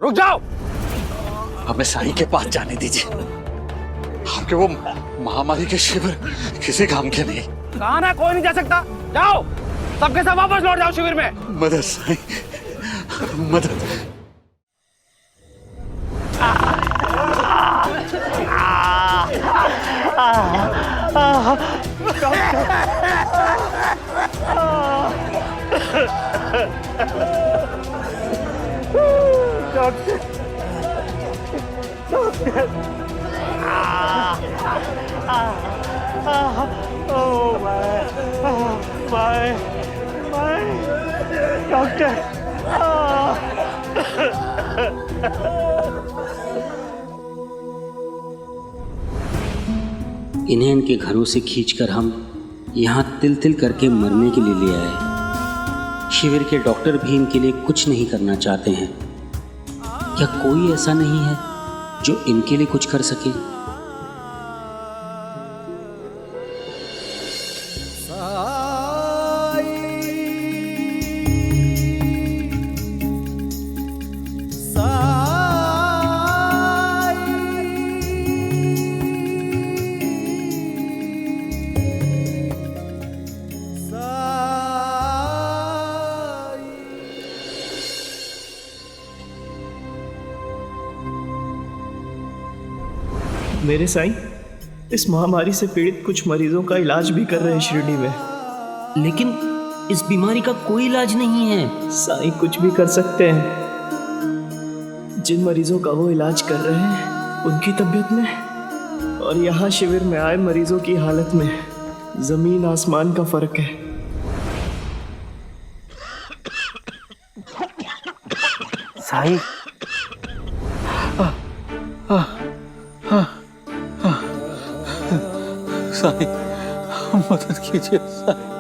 रुक जाओ। हमें साईं के पास जाने दीजिए। आपके वो महामारी के शिविर किसी काम के नहीं। कहा ना कोई नहीं जा सकता। जाओ, सबके सब वापस लौट जाओ शिविर में। मदद साईं, मदद। इन्हें इनके घरों से खींचकर हम यहाँ तिल तिल करके मरने के लिए ले आए। शिविर के डॉक्टर भी इनके लिए कुछ नहीं करना चाहते हैं। क्या कोई ऐसा नहीं है जो इनके लिए कुछ कर सके? मेरे साईं, इस महामारी से पीड़ित कुछ मरीजों का इलाज भी कर रहे हैं शिरडी में। लेकिन इस बीमारी का कोई इलाज नहीं है। साईं कुछ भी कर सकते हैं। जिन मरीजों का वो इलाज कर रहे हैं उनकी तबीयत में और यहाँ शिविर में आए मरीजों की हालत में जमीन आसमान का फर्क है। साईं, साईं, मदद कीजिए साईं।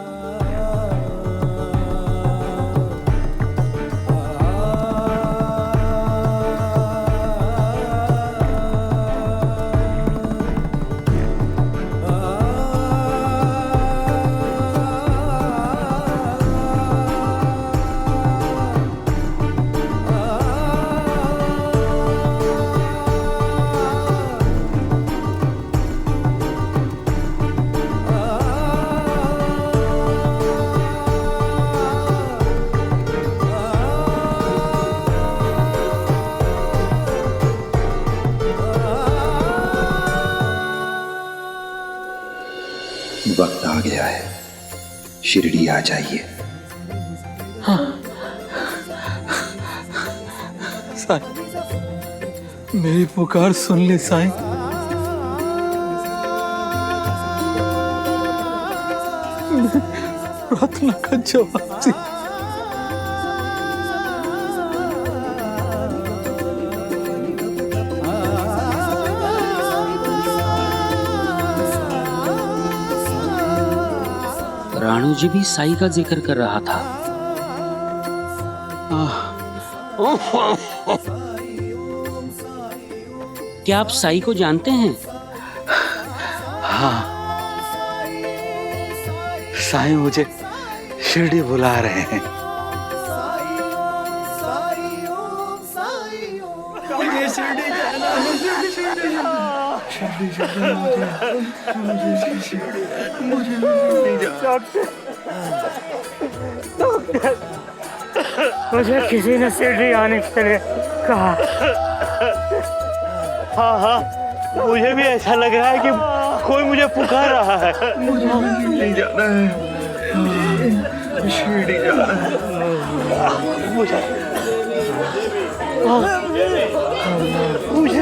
वक्त आ गया है, शिरडी आ जाइए। हाँ। साईं, मेरी पुकार सुन ली साईं। प्रार्थना का जवाब दी। राणू जी भी साईं का जिक्र कर रहा था। क्या आप साईं को जानते हैं? हाँ, साईं मुझे शिरडी बुला रहे हैं। मुझे किसी ने शिरडी आने के लिए कहा। हाँ हाँ, मुझे भी ऐसा लग रहा है कि कोई मुझे पुकार रहा है। मुझे शिरडी जाना है, शिरडी जाना है। मुझे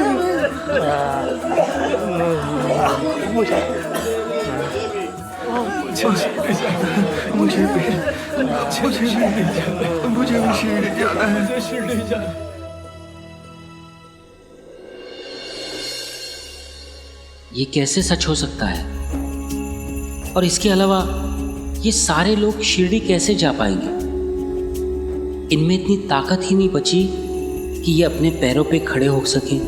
शिरडी जाना है। ये कैसे सच हो सकता है? और इसके अलावा ये सारे लोग शिरडी कैसे जा पाएंगे? इनमें इतनी ताकत ही नहीं बची कि ये अपने पैरों पे खड़े हो सकें।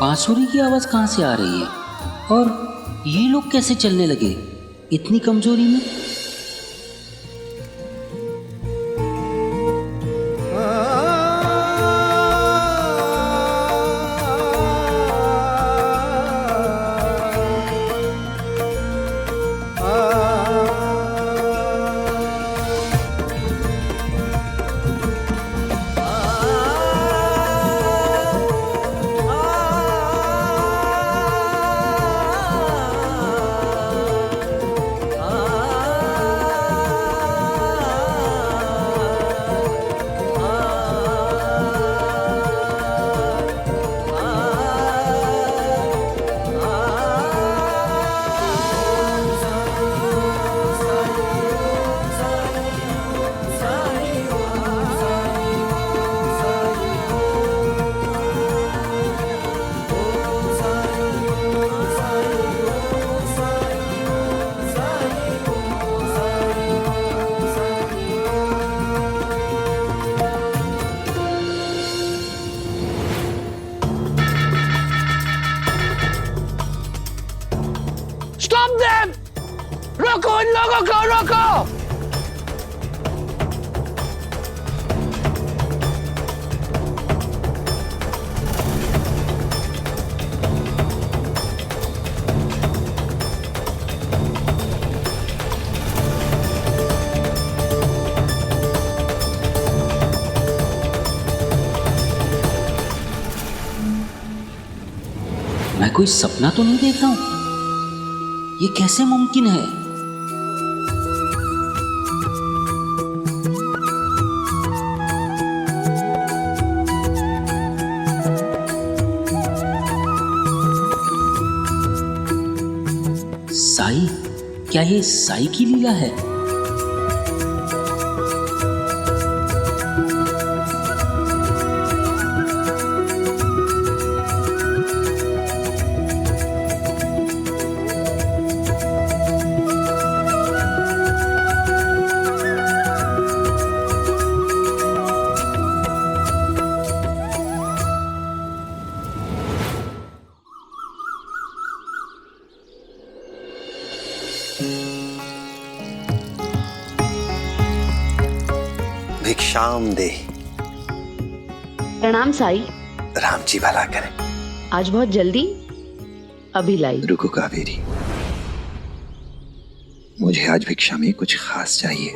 बांसुरी की आवाज कहाँ से आ रही है और ये लोग कैसे चलने लगे इतनी कमजोरी में? Stop them! रोको इन लोगों को, रोको! मैं कोई सपना तो नहीं देख रहा हूं? ये कैसे मुमकिन है? साई? क्या ये साई की लीला है? भिक्षाम दे। प्रणाम साई। राम जी भला करें। आज बहुत जल्दी? अभी लाई। रुको कावेरी, मुझे आज भिक्षा में कुछ खास चाहिए।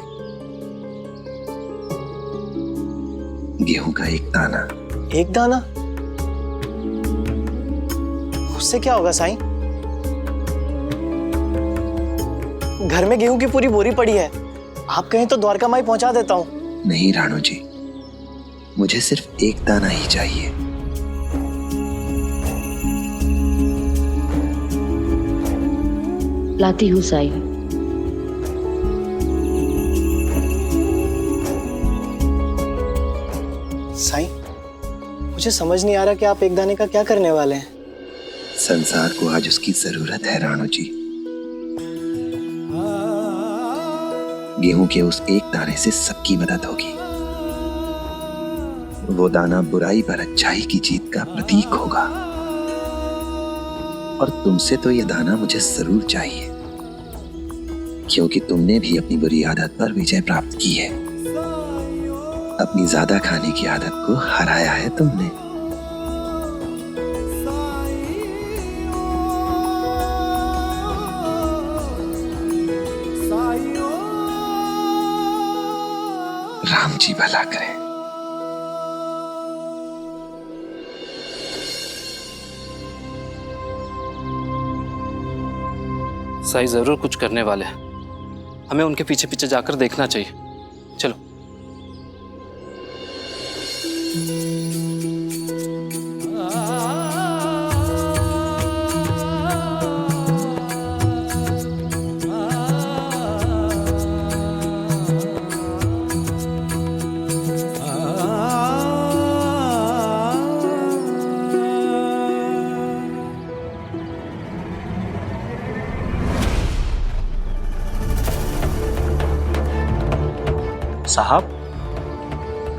गेहूं का एक दाना। एक दाना? उससे क्या होगा साईं? घर में गेहूं की पूरी बोरी पड़ी है, आप कहें तो द्वारका माई पहुंचा देता हूं। नहीं राणो जी, मुझे सिर्फ एक दाना ही चाहिए। लाती हूँ साई। साईं, मुझे समझ नहीं आ रहा कि आप एक दाने का क्या करने वाले हैं। संसार को आज उसकी जरूरत है राणो जी। गेहूं के उस एक दाने से सबकी मदद होगी। वो दाना बुराई पर अच्छाई की जीत का प्रतीक होगा। और तुमसे तो ये दाना मुझे जरूर चाहिए, क्योंकि तुमने भी अपनी बुरी आदत पर विजय प्राप्त की है। अपनी ज्यादा खाने की आदत को हराया है तुमने। राम जी भला करें। साई जरूर कुछ करने वाले हैं, हमें उनके पीछे पीछे जाकर देखना चाहिए। चलो।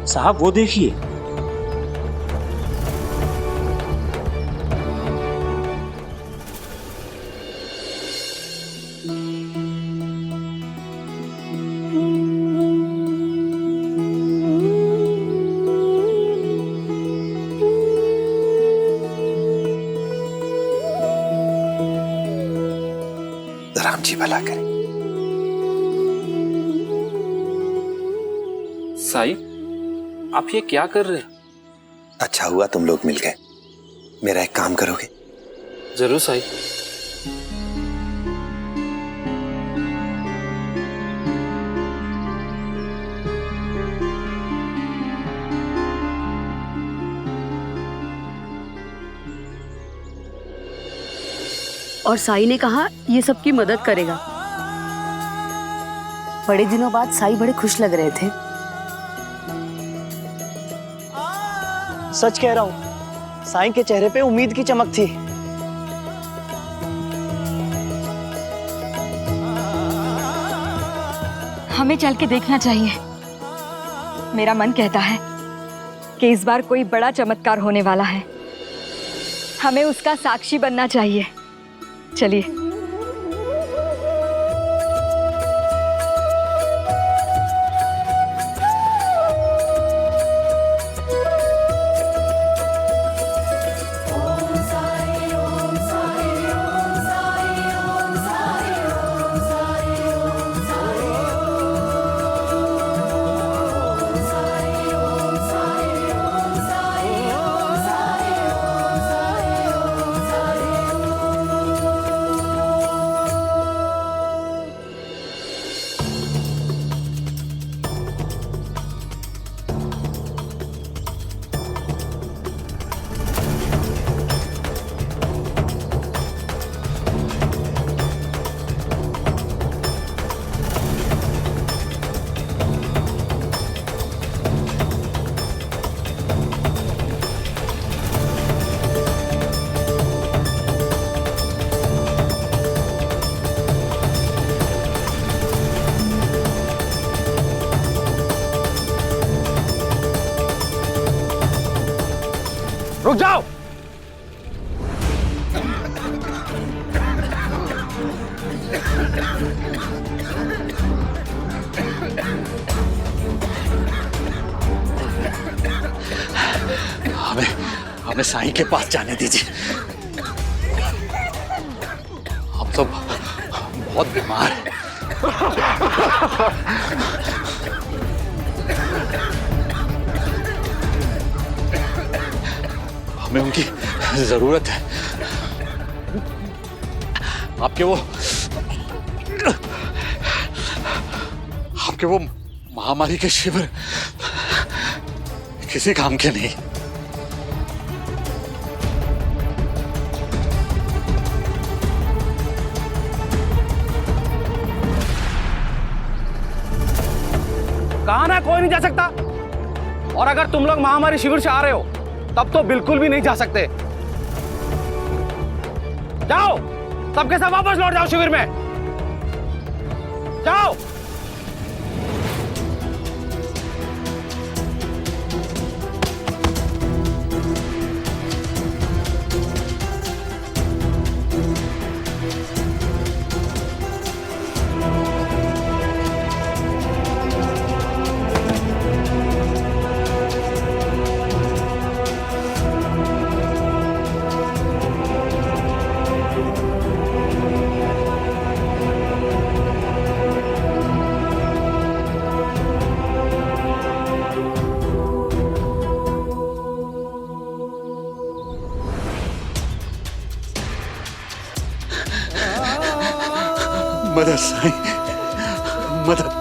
साहब वो देखिए। राम जी भला करे। साई, आप ये क्या कर रहे हैं? अच्छा हुआ तुम लोग मिल गए। मेरा एक काम करोगे? जरूर साई। और साई ने कहा ये सबकी मदद करेगा। बड़े दिनों बाद साई बड़े खुश लग रहे थे। सच कह रहा हूँ, साईं के चेहरे पे उम्मीद की चमक थी। हमें चल के देखना चाहिए। मेरा मन कहता है कि इस बार कोई बड़ा चमत्कार होने वाला है। हमें उसका साक्षी बनना चाहिए। चलिए। रुक जाओ। हमें साईं के पास जाने दीजिए। हम तो बहुत बीमार हैं। हमें उनकी जरूरत है। आपके वो महामारी के शिविर किसी काम के नहीं। कहा ना कोई नहीं जा सकता। और अगर तुम लोग महामारी शिविर से आ रहे हो तब तो बिल्कुल भी नहीं जा सकते। जाओ, सबके सब वापस लौट जाओ शिविर में। जाओ। मदद साईं, मदद।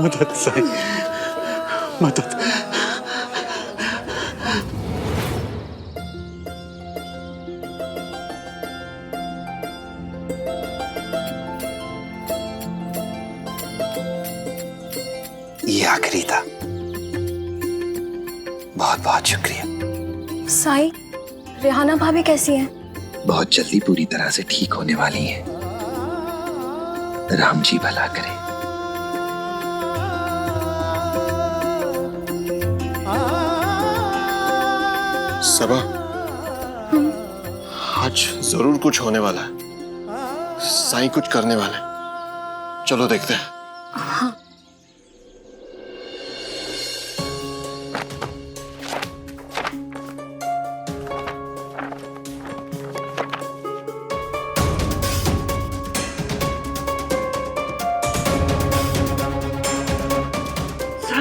मदद साईं, मदद। ये आखिरी था। बहुत बहुत शुक्रिया। साई, रेहाना भाभी कैसी हैं? बहुत जल्दी पूरी तरह से ठीक होने वाली हैं। राम जी भला करे। सबा, आज जरूर कुछ होने वाला है। साईं कुछ करने वाले हैं। चलो देखते हैं। हाँ।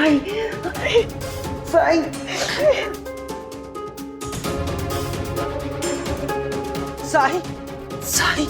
साई साई साई साई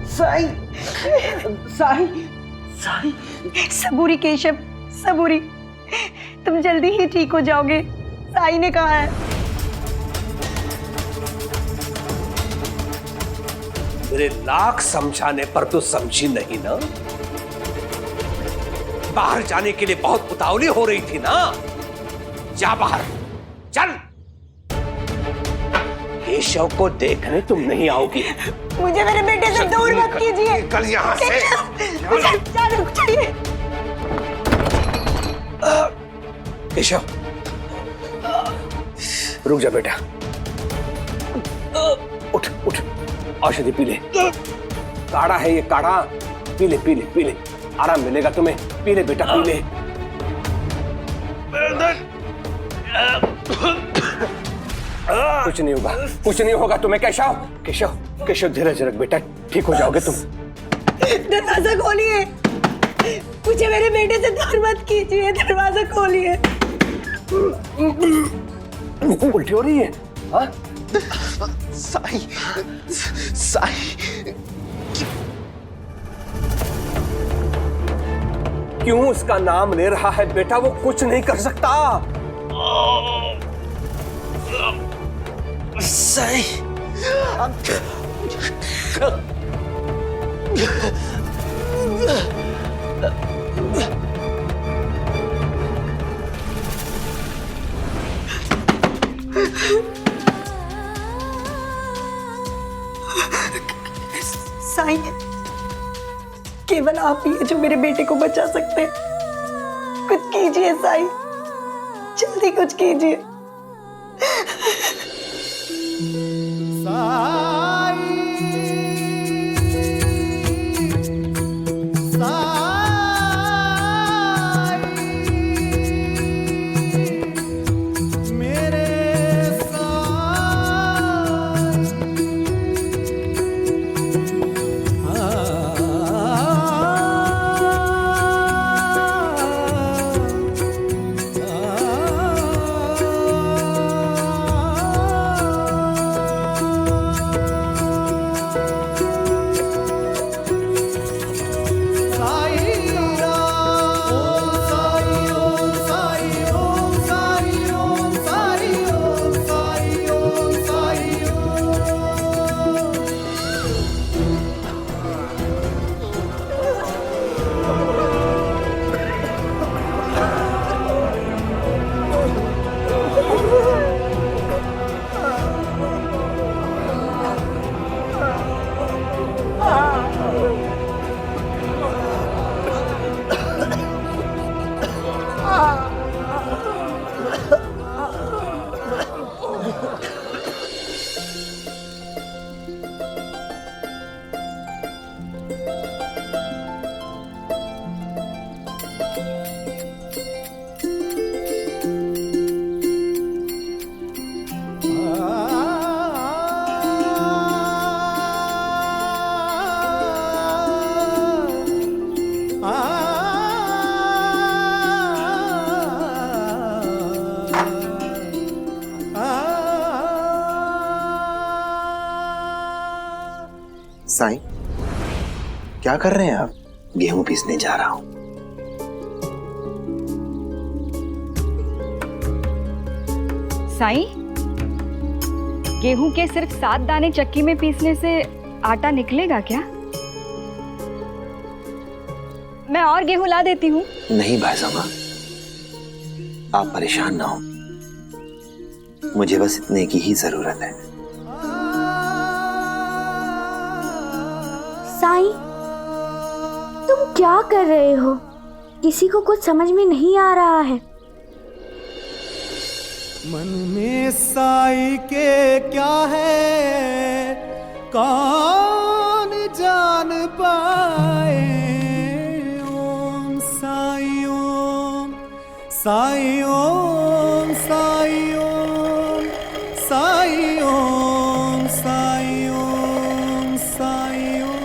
साई साई साई सबूरी केशव, सबूरी, तुम जल्दी ही ठीक हो जाओगे, साई ने कहा है। मेरे लाख समझाने पर तो समझी नहीं ना। बाहर जाने के लिए बहुत उतावली हो रही थी ना। जा बाहर, चल। केशव को देखने तुम नहीं आओगी। मुझे मेरे बेटे से दूर मत कीजिए। निकल यहाँ से। मुझे जाना चाहिए। केशव, रुक जा बेटा। उठ उठ, औषधि पी ले। काढ़ा है ये, काढ़ा पी ले पी ले पी ले, आराम मिलेगा तुम्हें। पी ले बेटा, पी ले। कुछ नहीं होगा, कुछ नहीं होगा तुम्हें। केशव केशव केशव, धीरज रख बेटा, ठीक हो जाओगे तुम। दरवाजा खोलिए, मुझे मेरे बेटे से दूर मत कीजिए। दरवाजा खोलिए। उल्टी हो रही है? हाँ? साई साई क्यों उसका नाम ले रहा है बेटा? वो कुछ नहीं कर सकता। साई साई, केवल आप ही हैं जो मेरे बेटे को बचा सकते हैं। कुछ कीजिए साई, जल्दी कुछ कीजिए। साई, क्या कर रहे हैं आप? गेहूं पीसने जा रहा हूं। साई, गेहूं के सिर्फ 7 दाने चक्की में पीसने से आटा निकलेगा क्या? मैं और गेहूं ला देती हूँ। नहीं भाईसामा, आप परेशान ना हो। मुझे बस इतने की ही जरूरत है। साईं, तुम क्या कर रहे हो? किसी को कुछ समझ में नहीं आ रहा है। मन में साई के क्या है कौन जान पाए। ओम साई ओम साई ओम साई ओम साई ओम साई ओम साई ओम।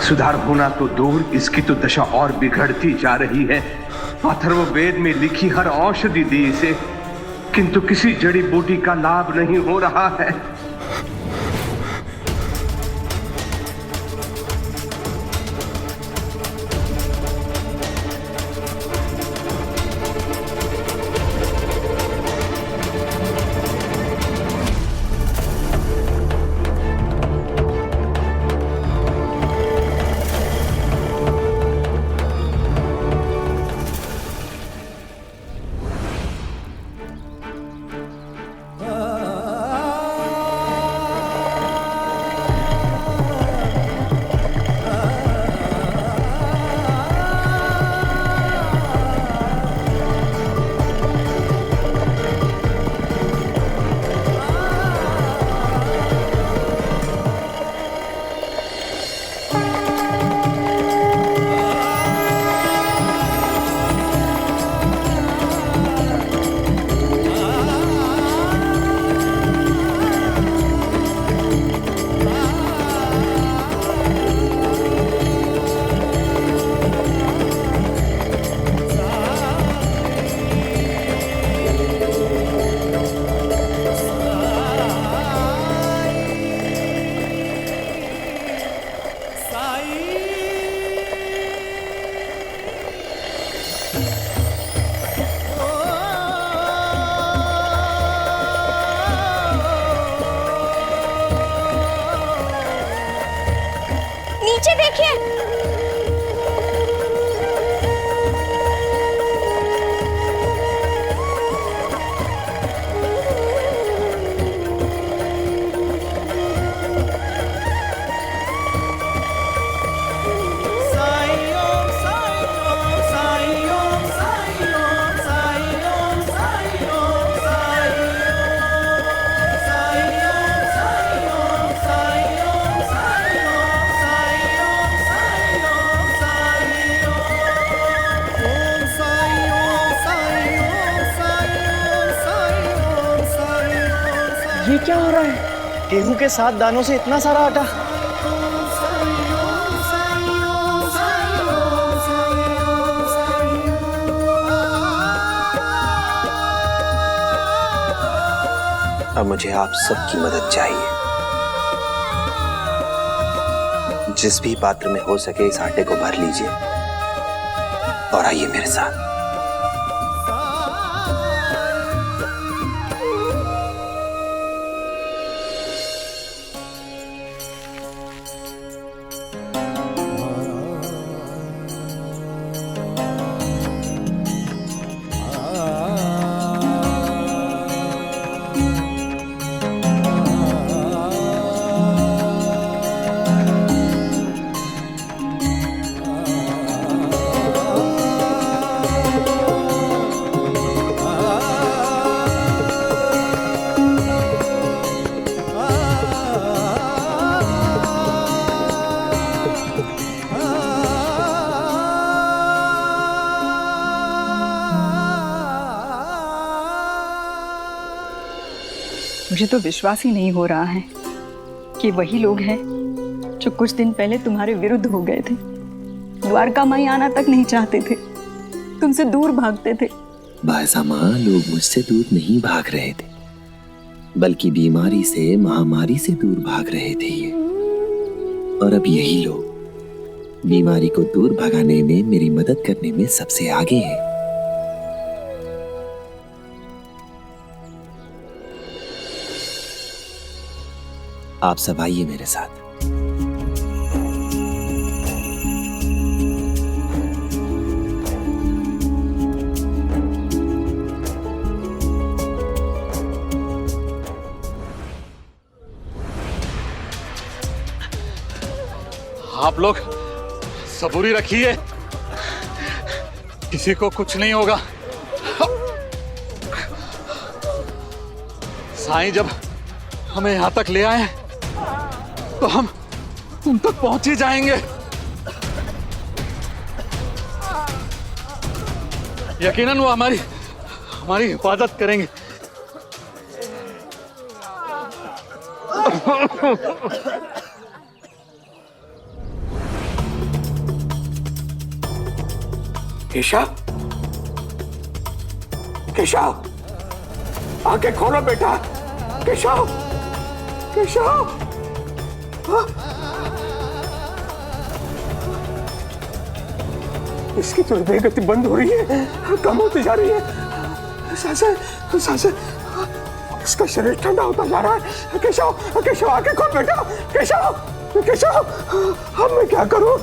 सुधार होना तो दूर, इसकी तो दशा और बिगड़ती जा रही है। अथर्ववेद में लिखी हर औषधि दी इसे, किंतु किसी जड़ी बूटी का लाभ नहीं हो रहा है। नीचे देखिए। ये क्या हो रहा है? गेहूं के 7 दानों से इतना सारा आटा। अब मुझे आप सबकी मदद चाहिए। जिस भी पात्र में हो सके इस आटे को भर लीजिए और आइए मेरे साथ। मुझे तो विश्वास ही नहीं हो रहा है कि वही लोग हैं जो कुछ दिन पहले तुम्हारे विरुद्ध हो गए थे, द्वारका माई आना तक नहीं चाहते थे, तुमसे दूर भागते थे। बायसा माँ, लोग मुझसे दूर नहीं भाग रहे थे, बल्कि बीमारी से, महामारी से दूर भाग रहे थे ये। और अब यही लोग बीमारी को दूर भगाने में, मेरी मदद करने में सबसे आगे हैं। आप सब आइए मेरे साथ। आप लोग सबूरी रखिए, किसी को कुछ नहीं होगा। साईं जब हमें यहां तक ले आए तो हम उन तक पहुंच ही जाएंगे। यकीनन वो हमारी हिफाजत करेंगे। केशव, केशव, आंखें खोलो बेटा। केशव, केशव, इसकी तो हृदय गति बंद हो रही है, कम होती जा रही है। सांसें सांसें, इसका शरीर ठंडा होता जा रहा है। केशव, केशव, आंखें खोल बेटा। केशव, केशव, अब मैं क्या करूं?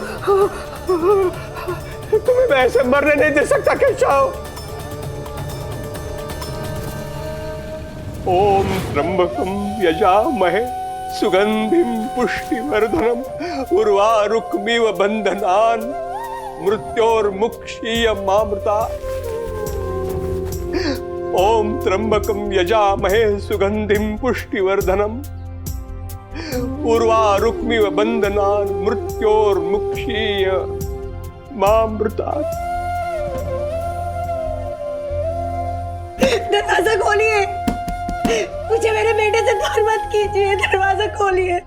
तुम्हें मैं ऐसे मरने नहीं दे सकता केशव। ओम त्र्यंबकम यजामहे सुगंधिम पुष्टिवर्धनम उर्वारुकमिव बंधनान मृत्योर्मुक्षीयमामृता। ओम त्र्यंबकम यजामहे सुगंधिम पुष्टिवर्धनम उर्वारुकमिव बंधनान मृत्योर्मुक्षीय मामृता। दरवाजा खोलिए, मुझे मेरे बेटे से दूर मत कीजिए। दरवाजा खोलिए।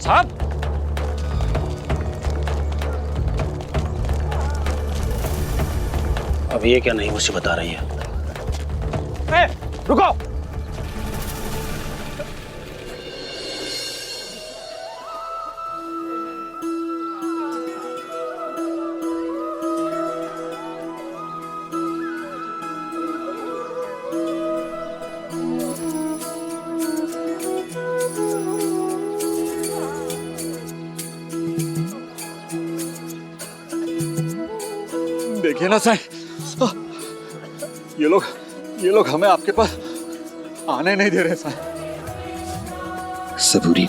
साहब, अब ये क्या नहीं मुझे बता रही है? रुको। देखिए ना साईं, ये लोग हमें आपके पास आने नहीं दे रहे साईं। सबूरी,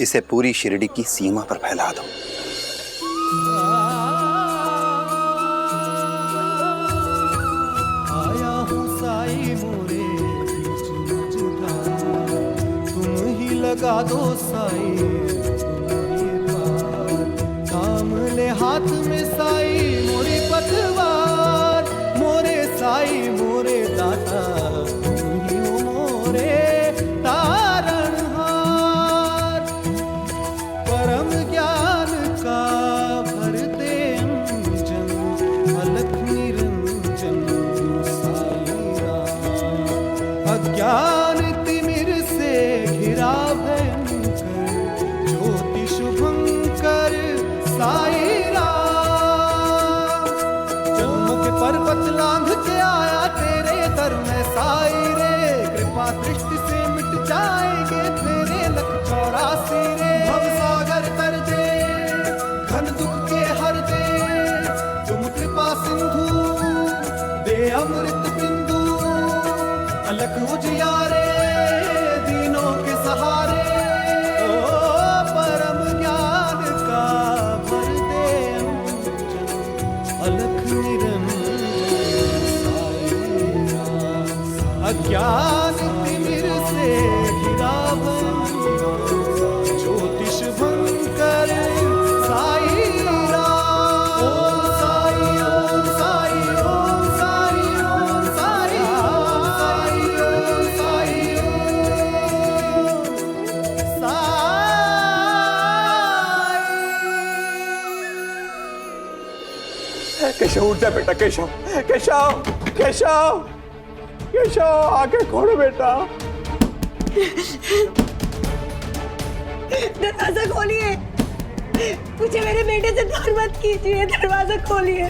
इसे पूरी शिरडी की सीमा पर फैला दो। आया हूँ साई मोरे तुम ही लगा दो साई, काम हाथ में साई मोरी पतवार, मोरे साई मोरे दाता तुम ही हो मोरे तारणहार। परम ज्ञान का भर दे अंजन, अलख निरंजन साई राम। अज्ञान तिमिर से घिरा भयंकर, ज्योति शुभंकर साई राम। जन्म के पर्वत लांघ के आया तेरे दर में साई रे, कृपा दृष्टि से मिट जाएंगे तेरे लख 84 रे। भवसागर तर दे, घन दुख के हर दे, तुम कृपा सिंधु दे अमृत बिंदु। अलख उजियारे दीनों के सहारे, ओ परम ज्ञान का भर दे अंजन, अलख निरंजन साई राम। अज्ञान तिमिर से घिरा ज्योति शुभंकर साई राम। ओम साई ओम साई ओम साई ओम साई ओम साई ओम साई। केशव उठ जा बेटा, केशव केशव केशव केशव आंखें खोलो बेटा। दरवाजा खोलिए, मुझे मेरे बेटे से दूर मत कीजिए, दरवाजा खोलिए।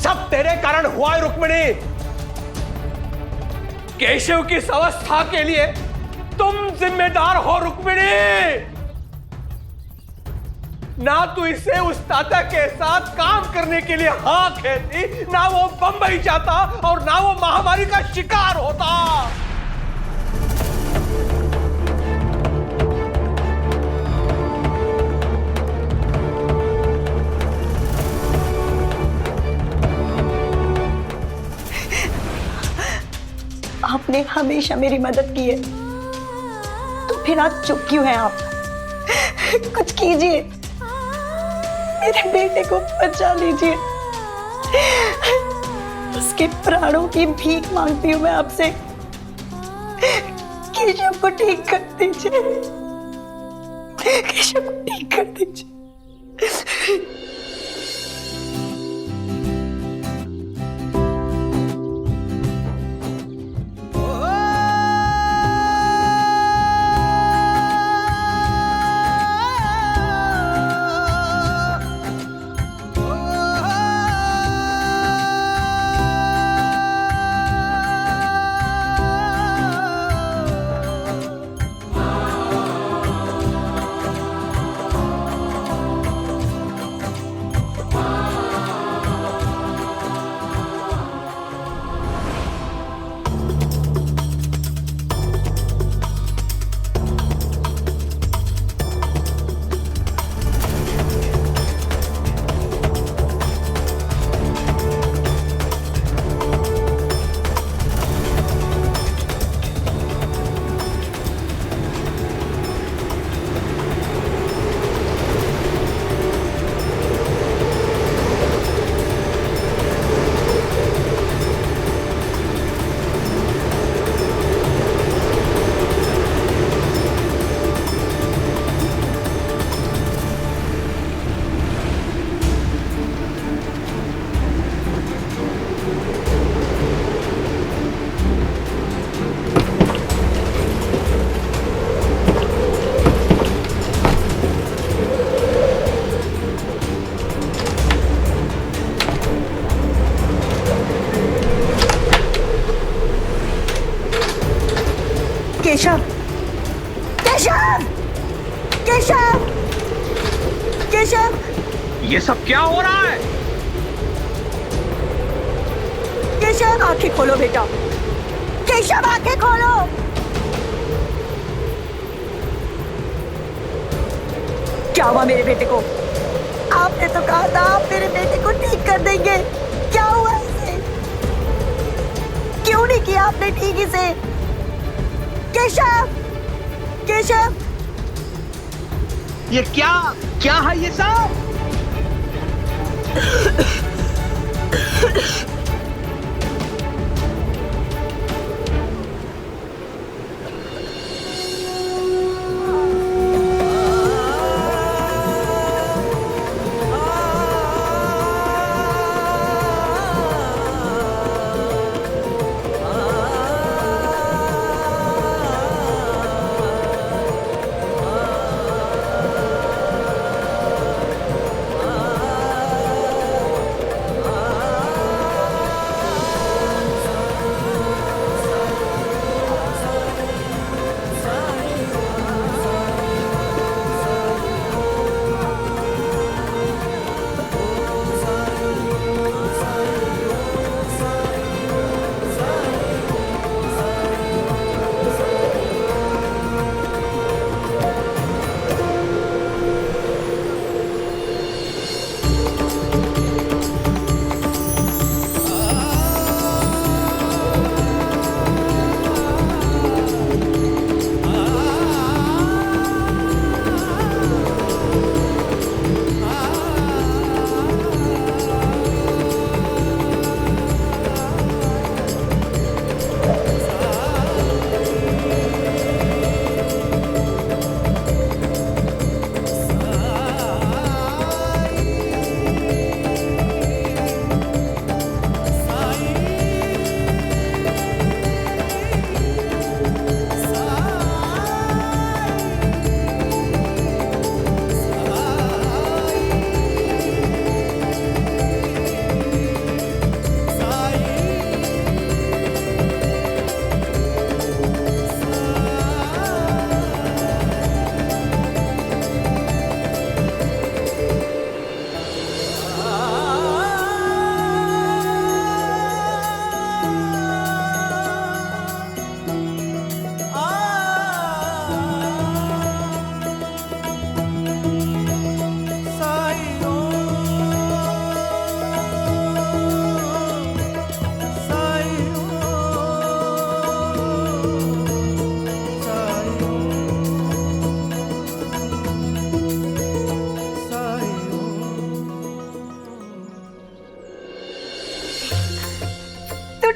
सब तेरे कारण हुआ है रुक्मिणी। केशव की इस अवस्था के लिए तुम जिम्मेदार हो रुक्मिणी। ना तू इसे उस ताता के साथ काम करने के लिए हाँ कहती, ना वो बंबई जाता और ना वो महामारी का शिकार होता। आपने हमेशा मेरी मदद की है, तो फिर आज चुप क्यों हैं आप? कुछ कीजिए, मेरे बेटे को बचा लीजिए। उसके प्राणों की भीख मांगती हूँ मैं आपसे। केशव को ठीक कर दीजिए, केशव को ठीक कर दीजिए। केशव, केशव, केशव, केशव, ये सब क्या हो रहा है? केशव आंखें खोलो बेटा, केशव आंखें खोलो। क्या हुआ मेरे बेटे को? आपने तो कहा था आप मेरे बेटे को ठीक कर देंगे, क्या हुआ इसे? क्यों नहीं किया आपने ठीक इसे? केशव, केशव, ये क्या क्या है ये सब?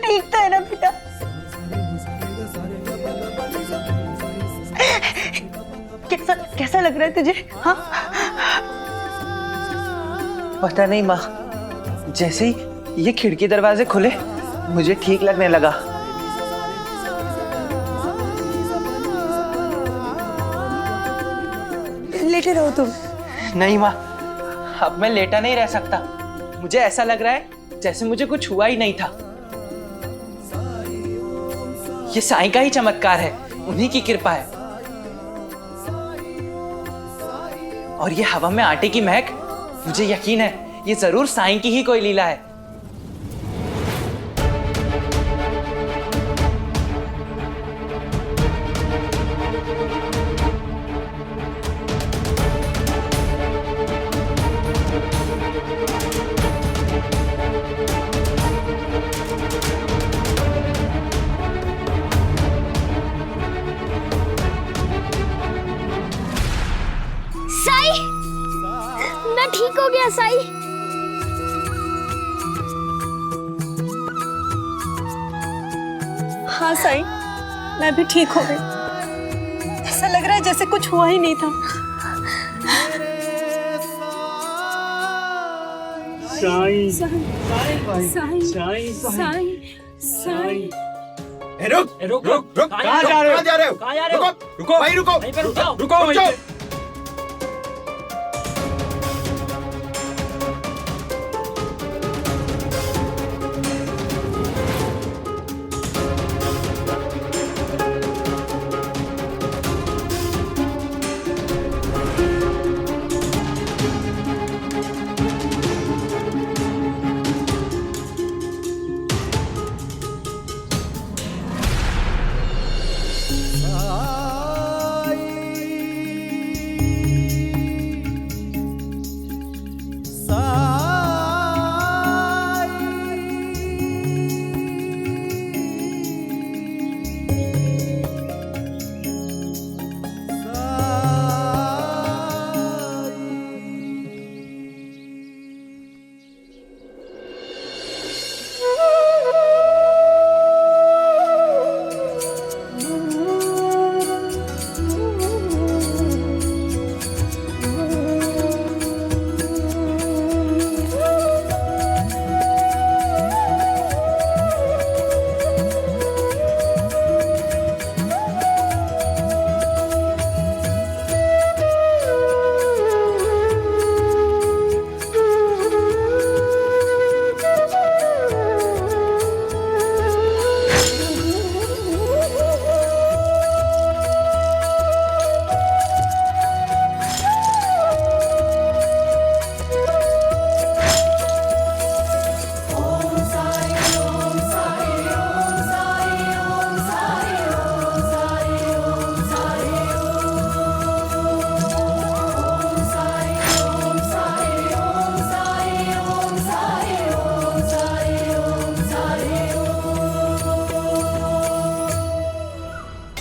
ठीक तो है ना बेटा? कैसा कैसा लग रहा है तुझे? हाँ, पता नहीं माँ, जैसे ही ये खिड़की दरवाजे खुले मुझे ठीक लगने लगा। लेटे रहो तुम। नहीं माँ, अब मैं लेटा नहीं रह सकता। मुझे ऐसा लग रहा है जैसे मुझे कुछ हुआ ही नहीं था। ये साईं का ही चमत्कार है, उन्हीं की कृपा है। और ये हवा में आटे की महक, मुझे यकीन है ये जरूर साईं की ही कोई लीला है। साई, मैं ठीक हो गया साई। हाँ साई, मैं भी ठीक हो गई। ऐसा लग रहा है जैसे कुछ हुआ ही नहीं था। साईं, साई, साईं, साई, साई। रुक रुक रुक रुक, कहाँ जा रहे हो? रुको रुको भाई, रुको रुको वहीं पे।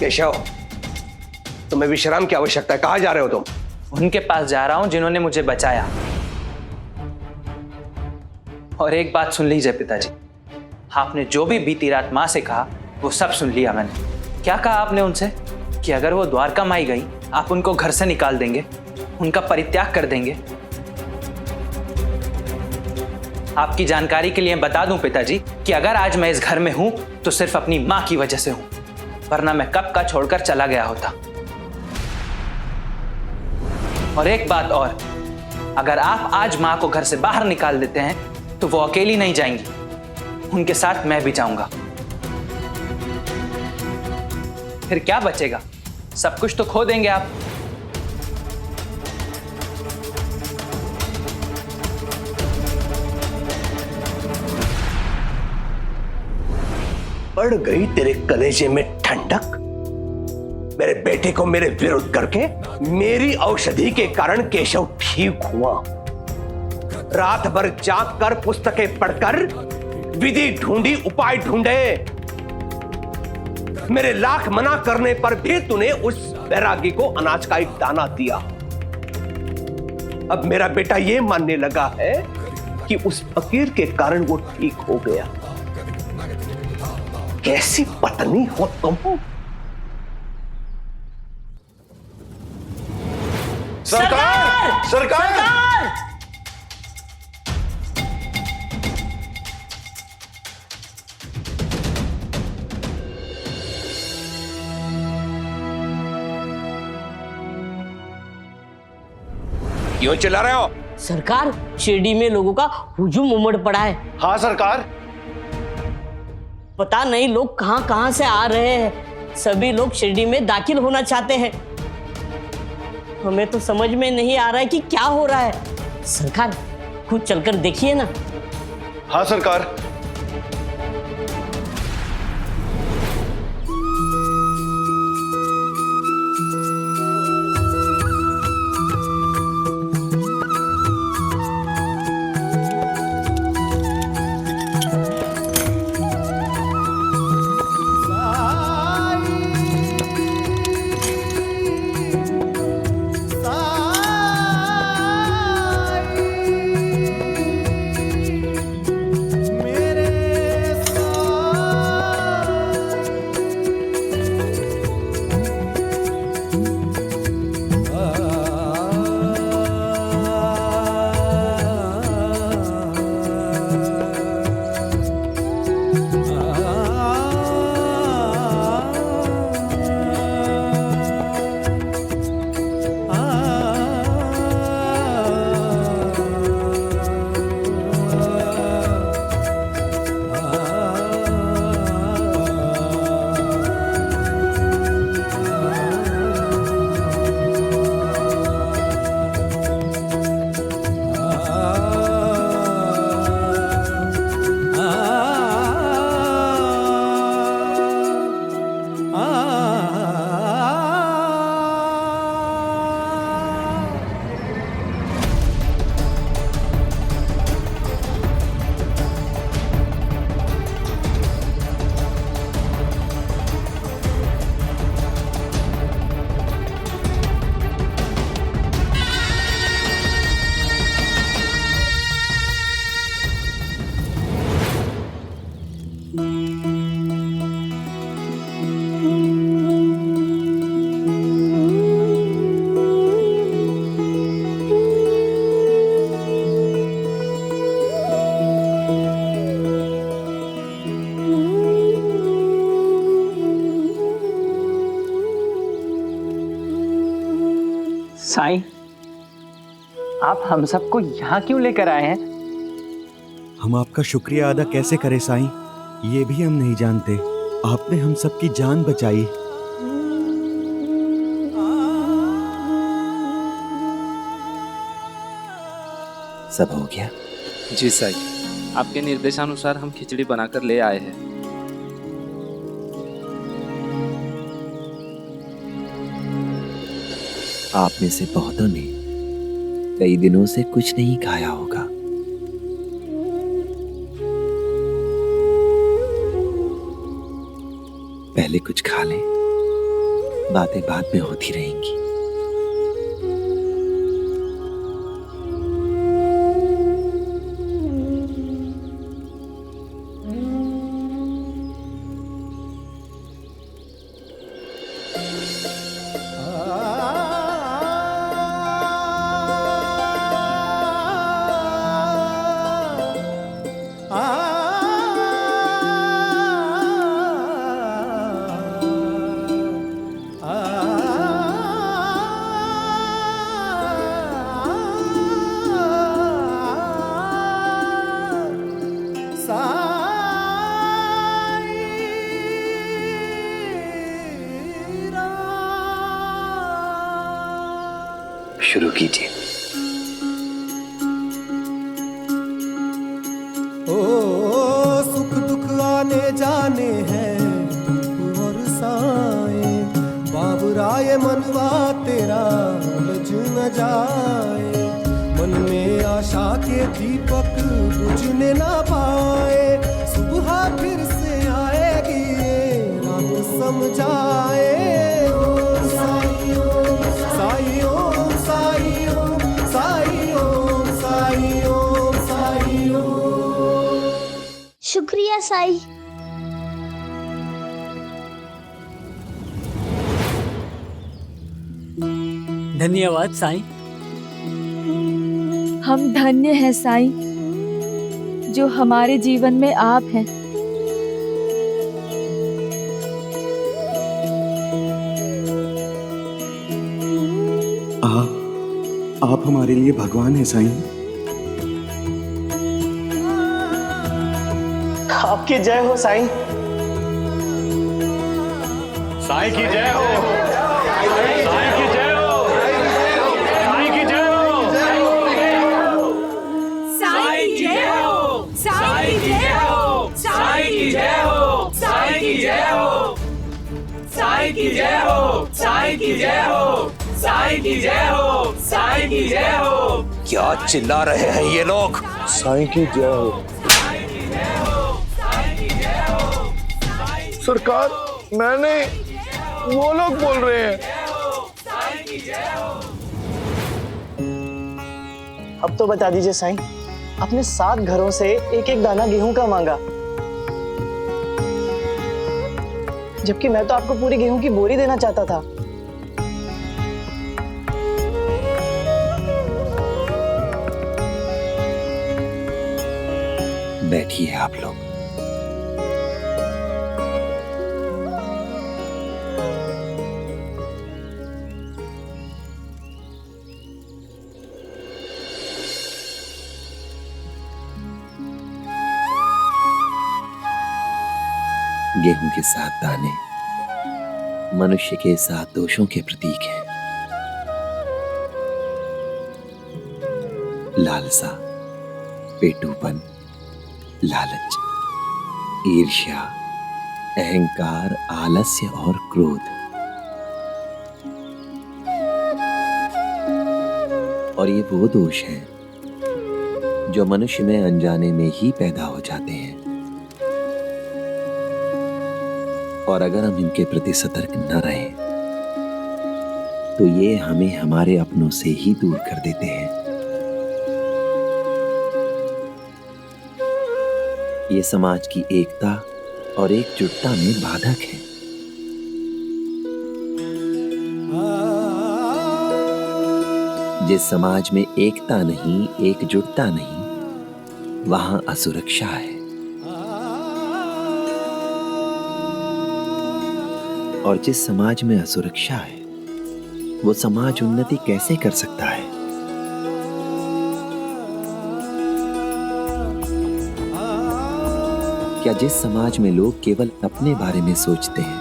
केशव, तुम्हें विश्राम की आवश्यकता है। कहाँ जा रहे हो तुम? उनके पास जा रहा हूं जिन्होंने मुझे बचाया। और एक बात सुन लीजिए पिताजी, आपने जो भी बीती रात माँ से कहा वो सब सुन लिया मैंने। क्या कहा आपने उनसे कि अगर वो द्वारका माई गई आप उनको घर से निकाल देंगे, उनका परित्याग कर देंगे। आपकी जानकारी के लिए बता दूं पिताजी कि अगर आज मैं इस घर में हूं तो सिर्फ अपनी मां की वजह से हूं, वरना मैं कब का छोड़कर चला गया होता। और एक बात और, अगर आप आज मां को घर से बाहर निकाल देते हैं तो वो अकेली नहीं जाएंगी, उनके साथ मैं भी जाऊंगा। फिर क्या बचेगा? सब कुछ तो खो देंगे आप। पड़ गई तेरे कलेजे में ठंडक। मेरे बेटे को मेरे विरुद्ध करके मेरी औषधि के कारण केशव ठीक हुआ। रात भर जाग कर पुस्तकें पढ़कर विधि ढूंढी, उपाय ढूंढे। मेरे लाख मना करने पर भी तूने उस बैरागी को अनाज का एक दाना दिया। अब मेरा बेटा ये मानने लगा है कि उस फकीर के कारण वो ठीक हो गया। कैसी पत्नी हो तुम? सरकार! सरकार! क्यों चिल्ला रहे हो? सरकार, शिरडी में लोगों का हुजूम उमड़ पड़ा है। हाँ सरकार। पता नहीं लोग कहां कहां से आ रहे हैं। सभी लोग शिरडी में दाखिल होना चाहते हैं। हमें तो समझ में नहीं आ रहा है कि क्या हो रहा है। सरकार, खुद चलकर देखिए ना। हाँ सरकार। साईं, आप हम सबको यहाँ क्यों लेकर आए हैं? हम आपका शुक्रिया अदा कैसे करें साईं, ये भी हम नहीं जानते। आपने हम सबकी जान बचाई। सब हो गया? जी साईं, आपके निर्देशानुसार हम खिचड़ी बनाकर ले आए हैं। आप में से बहुतों ने कई दिनों से कुछ नहीं खाया होगा। पहले कुछ खा लें, बातें बाद में होती रहेंगी। शुरू कीजिए। ओ सुख दुख आने जाने हैं धूप और साए, बाबुराए मनवा तेरा उलझ न जाए। मन में आशा के दीपक बुझने ना पाए, सुबह फिर से आएगी रात समझाए। शुक्रिया साईं। धन्यवाद साईं। हम धन्य हैं साईं, जो हमारे जीवन में आप हैं। आप हमारे लिए भगवान हैं साईं। आपकी जय हो साईं। साईं की जय हो, साईं की जय हो, साईं की जय हो, साईं की जय हो, साईं की जय हो, साईं की जय हो, साईं की जय हो, साईं की जय हो, साईं की जय हो, साईं की जय हो, साईं की जय हो। क्या चिल्ला रहे हैं ये लोग? साईं की जय हो। सरकार, मैंने, वो लोग बोल रहे हैं। अब तो बता दीजिए साईं, अपने 7 घरों से एक एक दाना गेहूं का मांगा, जबकि मैं तो आपको पूरी गेहूं की बोरी देना चाहता था। बैठिए आप लोग। गेहूं के 7 दाने मनुष्य के 7 दोषों के प्रतीक हैं। लालसा, पेटूपन, लालच, ईर्ष्या, अहंकार, आलस्य और क्रोध। और ये वो दोष हैं जो मनुष्य में अनजाने में ही पैदा हो जाते हैं, और अगर हम इनके प्रति सतर्क न रहें तो ये हमें हमारे अपनों से ही दूर कर देते हैं। ये समाज की एकता और एकजुटता में बाधक है। जिस समाज में एकता नहीं, एकजुटता नहीं, वहां असुरक्षा है। और जिस समाज में असुरक्षा है, वो समाज उन्नति कैसे कर सकता है? क्या जिस समाज में लोग केवल अपने बारे में सोचते हैं,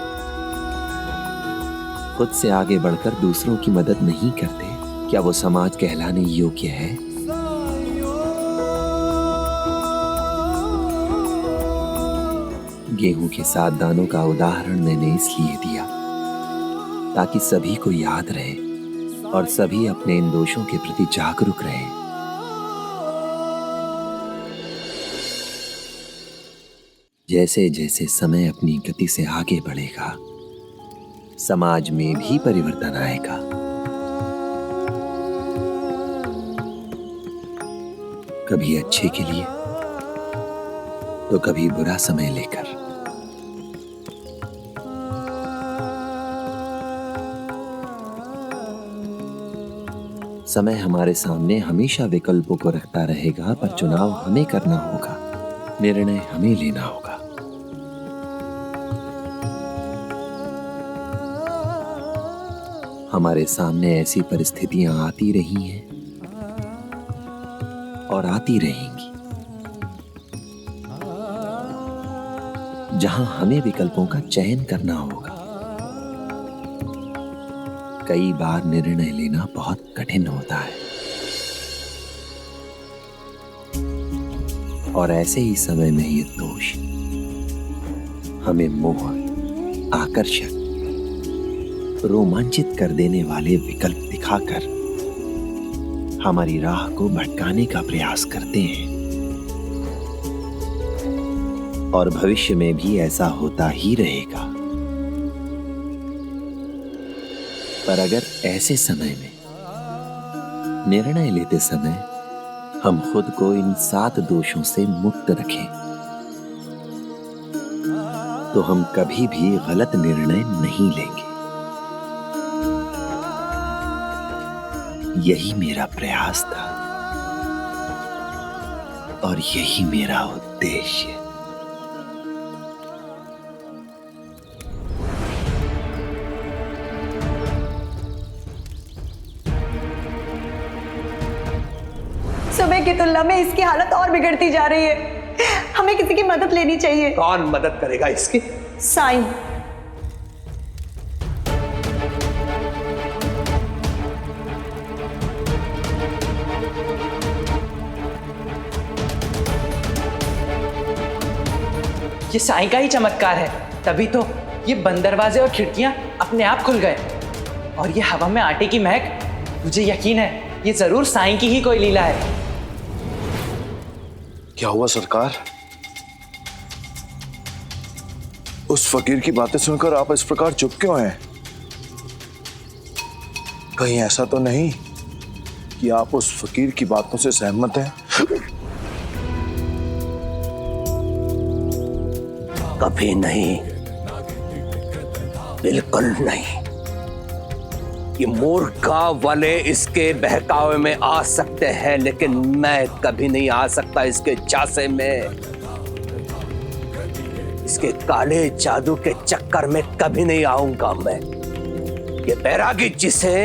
खुद से आगे बढ़कर दूसरों की मदद नहीं करते, क्या वो समाज कहलाने योग्य है? गेहूं के 7 दानों का उदाहरण मैंने इसलिए दिया ताकि सभी को याद रहे और सभी अपने इन दोषों के प्रति जागरूक रहें। जैसे जैसे समय अपनी गति से आगे बढ़ेगा, समाज में भी परिवर्तन आएगा। कभी अच्छे के लिए तो कभी बुरा समय लेकर। समय हमारे सामने हमेशा विकल्पों को रखता रहेगा, पर चुनाव हमें करना होगा, निर्णय हमें लेना होगा। हमारे सामने ऐसी परिस्थितियां आती रही हैं और आती रहेंगी जहां हमें विकल्पों का चयन करना होगा। कई बार निर्णय लेना बहुत कठिन होता है और ऐसे ही समय में ये दोष हमें मोह, आकर्षक, रोमांचित कर देने वाले विकल्प दिखाकर हमारी राह को भटकाने का प्रयास करते हैं। और भविष्य में भी ऐसा होता ही रहेगा। पर अगर ऐसे समय में निर्णय लेते समय हम खुद को इन 7 दोषों से मुक्त रखें तो हम कभी भी गलत निर्णय नहीं लेंगे। यही मेरा प्रयास था और यही मेरा उद्देश्य। सुबह की तुलना में इसकी हालत और बिगड़ती जा रही है। हमें किसी की मदद लेनी चाहिए। कौन मदद करेगा इसकी? साईं। ये साईं का ही चमत्कार है, तभी तो ये बंद दरवाजे और खिड़कियां अपने आप खुल गए। और ये हवा में आटे की महक, मुझे यकीन है ये जरूर साईं की ही कोई लीला है। क्या हुआ सरकार? उस फकीर की बातें सुनकर आप इस प्रकार चुप क्यों हैं? कहीं ऐसा तो नहीं कि आप उस फकीर की बातों से सहमत हैं? कभी नहीं, बिल्कुल नहीं। ये मूर्ख गांव वाले इसके बहकावे में आ सकते हैं, लेकिन मैं कभी नहीं आ सकता इसके झांसे में। इसके काले जादू के चक्कर में कभी नहीं आऊंगा मैं। ये बैरागी जिसे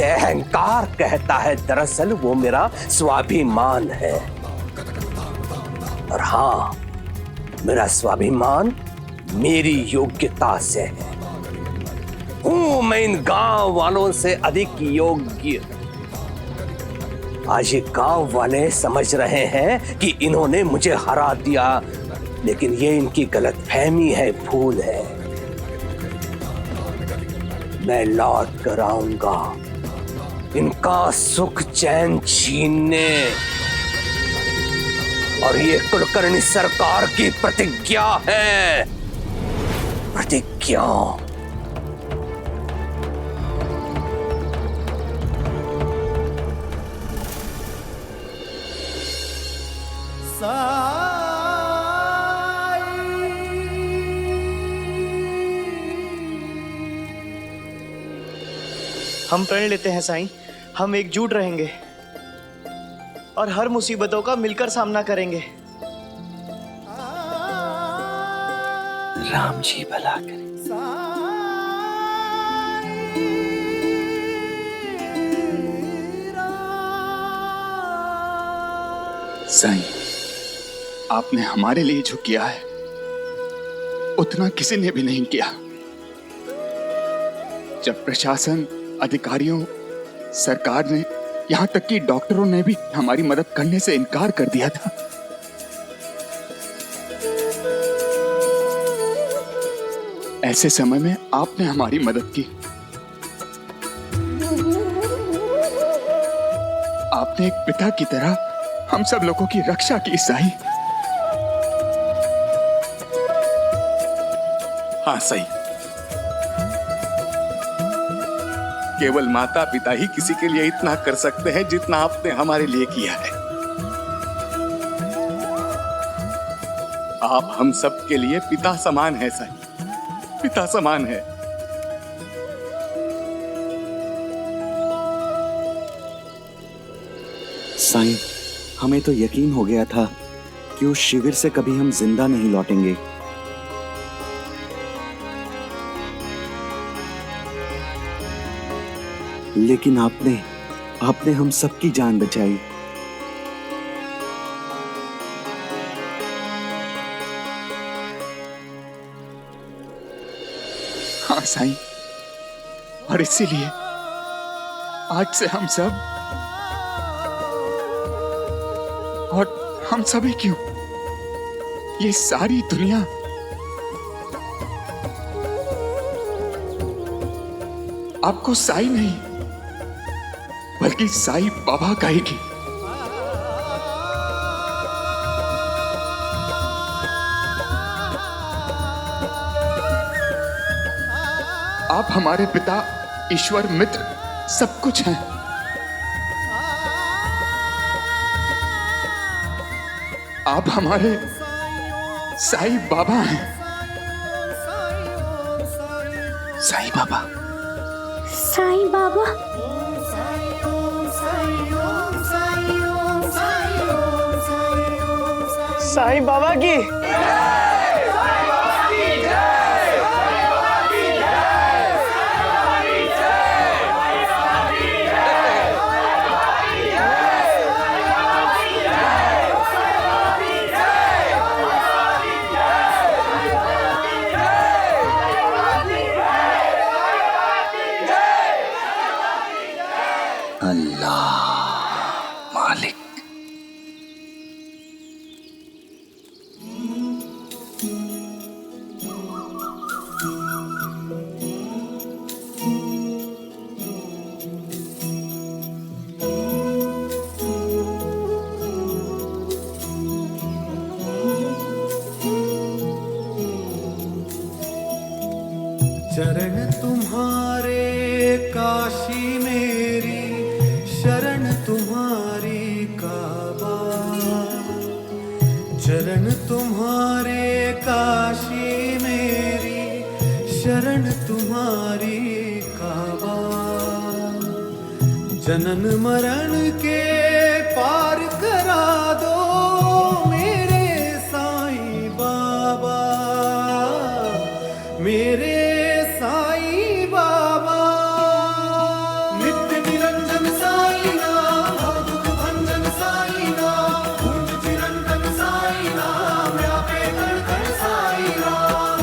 अहंकार कहता है, दरअसल वो मेरा स्वाभिमान है। और हाँ, मेरा स्वाभिमान मेरी योग्यता से है। हूं मैं इन गांव वालों से अधिक योग्य। आज ये गांव वाले समझ रहे हैं कि इन्होंने मुझे हरा दिया, लेकिन ये इनकी गलतफहमी है, भूल है। मैं लौट कर आऊंगा इनका सुख चैन छीनने। और ये कुलकर्णी सरकार की प्रतिज्ञा है, प्रतिज्ञा। हम प्रण लेते हैं साईं, हम एकजुट रहेंगे और हर मुसीबतों का मिलकर सामना करेंगे। राम जी भला करे। साईं, आपने हमारे लिए जो किया है उतना किसी ने भी नहीं किया। जब प्रशासन, अधिकारियों, सरकार ने, यहां तक कि डॉक्टरों ने भी हमारी मदद करने से इनकार कर दिया था, ऐसे समय में आपने हमारी मदद की। आपने एक पिता की तरह हम सब लोगों की रक्षा की साईं। हाँ साईं, केवल माता पिता ही किसी के लिए इतना कर सकते हैं जितना आपने हमारे लिए किया है। आप हम सब के लिए पिता समान है साईं, पिता समान है। साईं, हमें तो यकीन हो गया था कि उस शिविर से कभी हम जिंदा नहीं लौटेंगे। लेकिन आपने हम सबकी जान बचाई। हाँ साईं, और इसीलिए आज से हम सब, और हम सभी क्यों, ये सारी दुनिया आपको साईं नहीं बल्कि साईं बाबा कहेगी। आप हमारे पिता, ईश्वर, मित्र, सब कुछ हैं। आप हमारे साईं बाबा हैं। साईं बाबा, साईं बाबा। साईं बाबा की मालिक। चरण तुम्हारे काशी मेरी, शरण तुम्हारी काबा। चरण तुम्हारे काशी मेरी, शरण तुम्हारी काबा। जनन मरण के पार करा दो मेरे साईं बाबा, मेरे साईं बाबा। नित्य निरंजन साईं नाम, भव दुख भंजन साईं नाम, कुंज चिरंतन साईं नाम, व्यापे कण कण साईं नाम।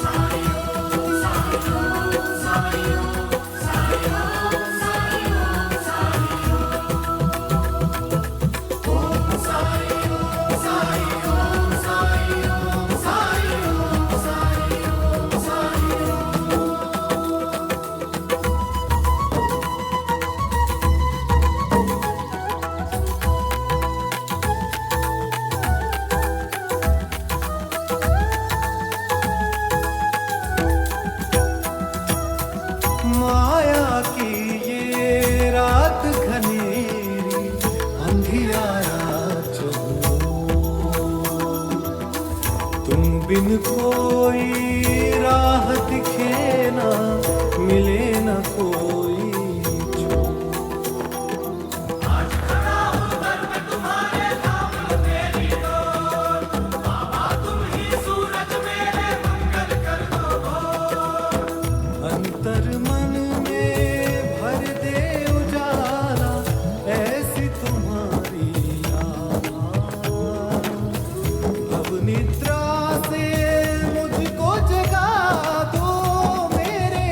साईं ओम, साईं ओम, साईं ओम, साईं ओम, साईं ओम, साईं ओम। ओम साईं ओम, साईं ओम, साईं ओम, साईं ओम, साईं ओम, साईं ओम। माया की ये रात घनेरी, अंधियारा तुम बिन कोई राह दिखे ना, मिले न कोई। अंतर मन में भर दे उजाला, ऐसी तुम्हारी अब निद्रा से मुझको जगा दो मेरे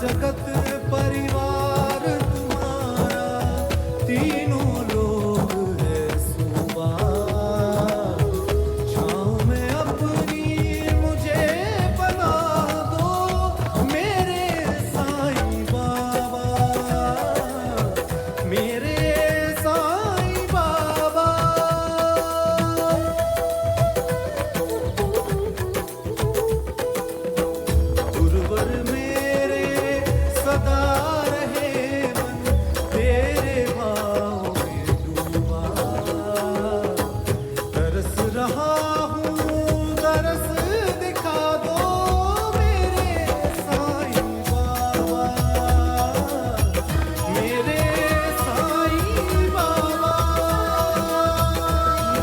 जगत परिवार तुम्हारा तीनों लोग है सुवार। छाँव में अपनी मुझे बना दो मेरे साईं बाबा, मेरे साईं बाबा। गुरुवर मेरे सदा रहे मन तेरे भाव में डूबा। तरस रहा हूँ तरस दिखा दो मेरे साईं बाबा, मेरे साईं बाबा,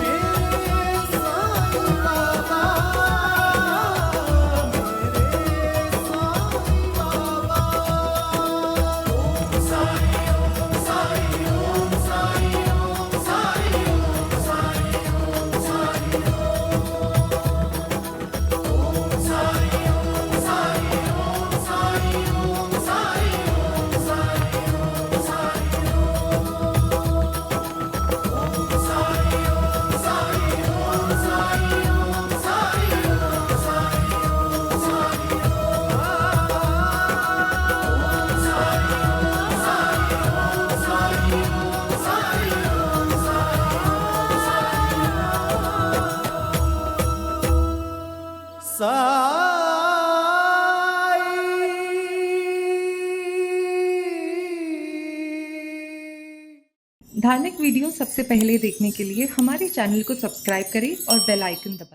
मेरे साईं बाबा। धार्मिक वीडियो सबसे पहले देखने के लिए हमारे चैनल को सब्सक्राइब करें और बेल आइकन दबाएं।